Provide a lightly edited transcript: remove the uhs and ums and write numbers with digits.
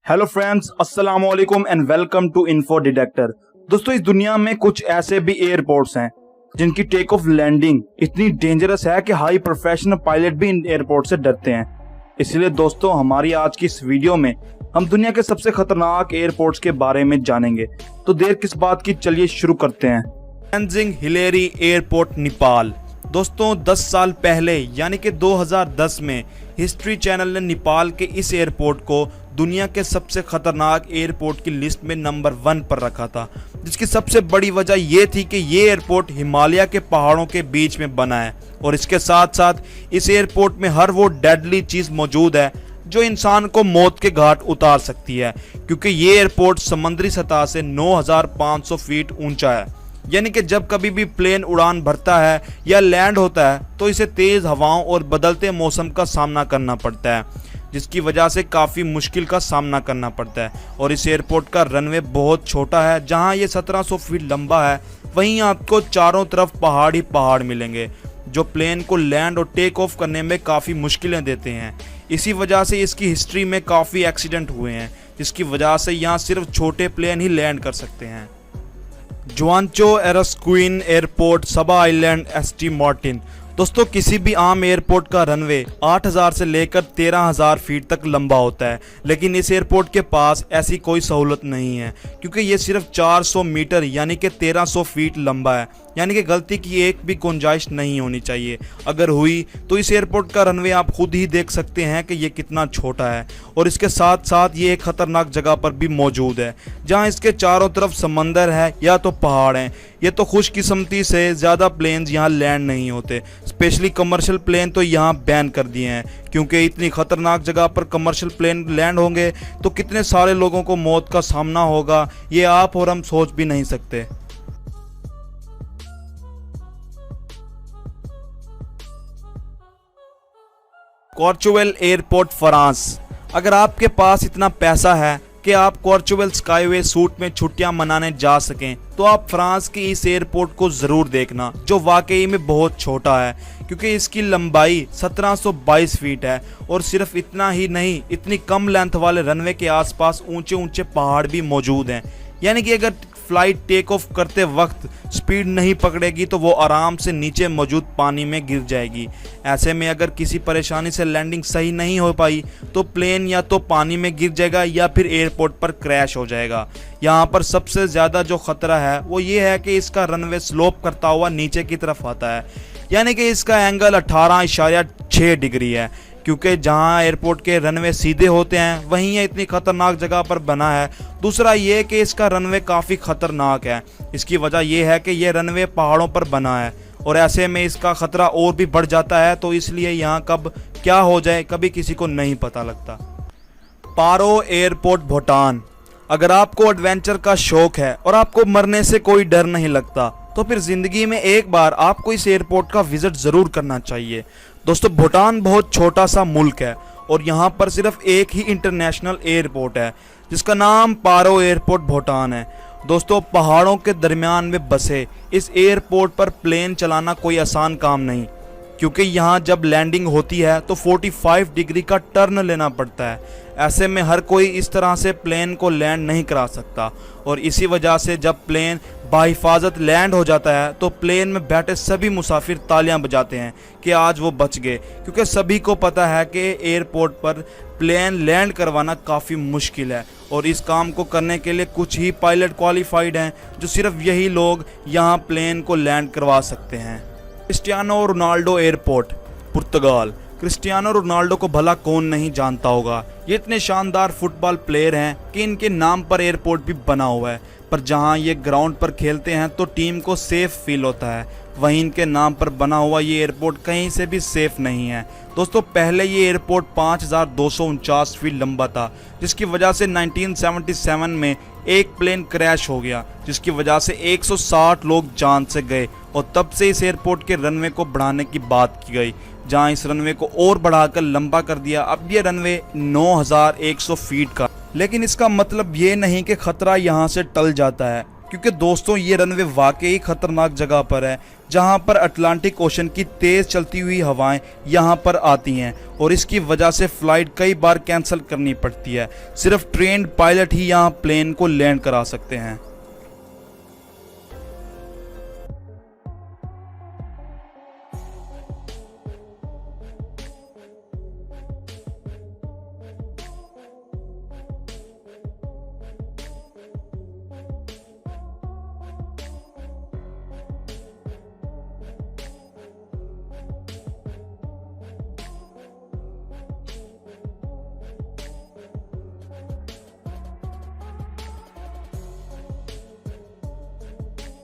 Hello friends, अस्सलाम वालेकुम and welcome to Info Detector. दोस्तों, इस दुनिया में कुछ ऐसे भी एयरपोर्ट्स हैं जिनकी टेक ऑफ लैंडिंग इतनी डेंजरस है कि हाई प्रोफेशनल पायलट भी इन एयरपोर्ट से डरते हैं। इसलिए दोस्तों, हमारी आज की इस वीडियो में हम दुनिया के सबसे खतरनाक एयरपोर्ट्स के बारे में जानेंगे। तो देर किस बात की, चलिए शुरू करते हैं। Tenzing Hillary airport, Nepal. दोस्तों, 10 साल पहले यानी कि 2010 में हिस्ट्री चैनल ने नेपाल के इस एयरपोर्ट को दुनिया के सबसे खतरनाक एयरपोर्ट की लिस्ट में नंबर 1 पर रखा था, जिसकी सबसे बड़ी वजह यह थी कि ये एयरपोर्ट हिमालय के पहाड़ों के बीच में बना है और इसके साथ साथ इस एयरपोर्ट में हर वो डेडली चीज़ मौजूद है जो इंसान को मौत के घाट उतार सकती है, क्योंकि ये एयरपोर्ट समुद्री सतह से 9,500 फीट ऊंचा है। यानी कि जब कभी भी प्लेन उड़ान भरता है या लैंड होता है तो इसे तेज़ हवाओं और बदलते मौसम का सामना करना पड़ता है, जिसकी वजह से काफ़ी मुश्किल का सामना करना पड़ता है। और इस एयरपोर्ट का रनवे बहुत छोटा है, जहां ये 1700 फीट लंबा है। वहीं आपको चारों तरफ पहाड़ ही पहाड़ मिलेंगे जो प्लेन को लैंड और टेक ऑफ करने में काफ़ी मुश्किलें देते हैं। इसी वजह से इसकी हिस्ट्री में काफ़ी एक्सीडेंट हुए हैं, जिसकी वजह से यहाँ सिर्फ छोटे प्लेन ही लैंड कर सकते हैं। ज्वांचो एरोस्क्विन एयरपोर्ट, सबा आइलैंड, एसटी मार्टिन। दोस्तों, किसी भी आम एयरपोर्ट का रनवे 8,000 से लेकर 13,000 फीट तक लंबा होता है, लेकिन इस एयरपोर्ट के पास ऐसी कोई सहूलत नहीं है, क्योंकि ये सिर्फ 400 मीटर यानी कि 1300 फीट लंबा है। यानी कि गलती की एक भी गुंजाइश नहीं होनी चाहिए। अगर हुई तो इस एयरपोर्ट का रनवे आप खुद ही देख सकते हैं कि ये कितना छोटा है। और इसके साथ साथ ये एक खतरनाक जगह पर भी मौजूद है, जहां इसके चारों तरफ समंदर है या तो पहाड़ हैं। ये तो खुशकिस्मती से ज़्यादा प्लेन्स यहाँ लैंड नहीं होते, स्पेशली कमर्शियल प्लेन तो यहाँ बैन कर दिए हैं, क्योंकि इतनी खतरनाक जगह पर कमर्शियल प्लेन लैंड होंगे तो कितने सारे लोगों को मौत का सामना होगा, ये आप और हम सोच भी नहीं सकते। कॉर्चुवेल एयरपोर्ट, फ्रांस। अगर आपके पास इतना पैसा है कि आप कॉर्चुवेल स्काईवे सूट में छुट्टियां मनाने जा सकें तो आप फ्रांस की इस एयरपोर्ट को ज़रूर देखना, जो वाकई में बहुत छोटा है, क्योंकि इसकी लंबाई 1722 फीट है। और सिर्फ इतना ही नहीं, इतनी कम लेंथ वाले रनवे के आसपास ऊंचे ऊंचे पहाड़ भी मौजूद हैं। यानी कि अगर फ्लाइट टेक ऑफ करते वक्त स्पीड नहीं पकड़ेगी तो वो आराम से नीचे मौजूद पानी में गिर जाएगी। ऐसे में अगर किसी परेशानी से लैंडिंग सही नहीं हो पाई तो प्लेन या तो पानी में गिर जाएगा या फिर एयरपोर्ट पर क्रैश हो जाएगा। यहाँ पर सबसे ज़्यादा जो खतरा है वो ये है कि इसका रनवे स्लोप करता हुआ नीचे की तरफ आता है, यानी कि इसका एंगल 18.6 डिग्री है, क्योंकि जहां एयरपोर्ट के रनवे सीधे होते हैं वहीं ये इतनी खतरनाक जगह पर बना है। दूसरा ये कि इसका रनवे काफ़ी खतरनाक है। इसकी वजह यह है कि यह रनवे पहाड़ों पर बना है और ऐसे में इसका ख़तरा और भी बढ़ जाता है, तो इसलिए यहाँ कब क्या हो जाए कभी किसी को नहीं पता लगता। पारो एयरपोर्ट, भूटान। अगर आपको एडवेंचर का शौक है और आपको मरने से कोई डर नहीं लगता तो फिर ज़िंदगी में एक बार आपको इस एयरपोर्ट का विज़िट ज़रूर करना चाहिए। दोस्तों, भूटान बहुत छोटा सा मुल्क है और यहाँ पर सिर्फ एक ही इंटरनेशनल एयरपोर्ट है, जिसका नाम पारो एयरपोर्ट, भूटान है। दोस्तों, पहाड़ों के दरमियान में बसे इस एयरपोर्ट पर प्लेन चलाना कोई आसान काम नहीं, क्योंकि यहाँ जब लैंडिंग होती है तो 45 डिग्री का टर्न लेना पड़ता है। ऐसे में हर कोई इस तरह से प्लेन को लैंड नहीं करा सकता और इसी वजह से जब प्लेन बाहिफाजत लैंड हो जाता है तो प्लेन में बैठे सभी मुसाफिर तालियां बजाते हैं कि आज वो बच गए, क्योंकि सभी को पता है कि एयरपोर्ट पर प्लेन लैंड करवाना काफ़ी मुश्किल है और इस काम को करने के लिए कुछ ही पायलट क्वालिफाइड हैं, जो सिर्फ यही लोग यहाँ प्लेन को लैंड करवा सकते हैं। क्रिस्टियानो रोनाल्डो एयरपोर्ट, पुर्तगाल। क्रिस्टियानो रोनाल्डो को भला कौन नहीं जानता होगा। ये इतने शानदार फुटबॉल प्लेयर हैं कि इनके नाम पर एयरपोर्ट भी बना हुआ है, पर जहां ये ग्राउंड पर खेलते हैं तो टीम को सेफ फील होता है, वहीं इनके नाम पर बना हुआ ये एयरपोर्ट कहीं से भी सेफ नहीं है। दोस्तों, पहले ये एयरपोर्ट 5,249 फीट लंबा था, जिसकी वजह से 1977 में एक प्लेन क्रैश हो गया, जिसकी वजह से 160 लोग जान से गए और तब से इस एयरपोर्ट के रनवे को बढ़ाने की बात की गई, जहां इस रनवे को और बढ़ाकर लंबा कर दिया। अब ये रनवे 9,100 फीट का, लेकिन इसका मतलब ये नहीं कि खतरा यहाँ से टल जाता है, क्योंकि दोस्तों ये रनवे वाकई खतरनाक जगह पर है, जहां पर अटलांटिक ओशन की तेज़ चलती हुई हवाएं यहां पर आती हैं और इसकी वजह से फ़्लाइट कई बार कैंसिल करनी पड़ती है। सिर्फ ट्रेन्ड पायलट ही यहां प्लेन को लैंड करा सकते हैं।